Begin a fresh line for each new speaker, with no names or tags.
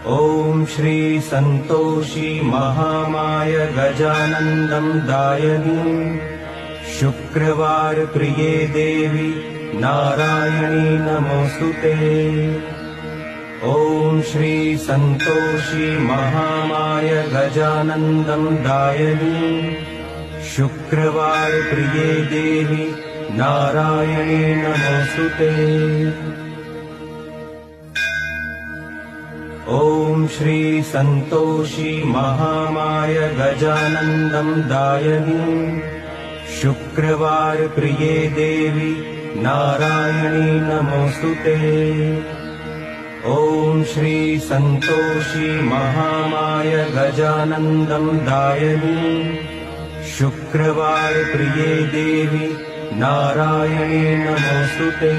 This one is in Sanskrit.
ॐ श्री संतोषी महामाय गजानन्दं दायनी शुक्रवार प्रिये देवी नारायणी नमोस्तुते। ॐ श्री संतोषी महामाय गजानन्दं दायनी शुक्रवार प्रिये देवी नारायणी नमोस्तुते। ॐ श्री संतोषी महामाय गजानन्दं दायनी शुक्रवार प्रिये देवी नारायणी नमोस्तुते। ॐ श्री संतोषी महामाय गजानन्दं दायनी शुक्रवार प्रिये देवी नारायणी नमोस्तुते।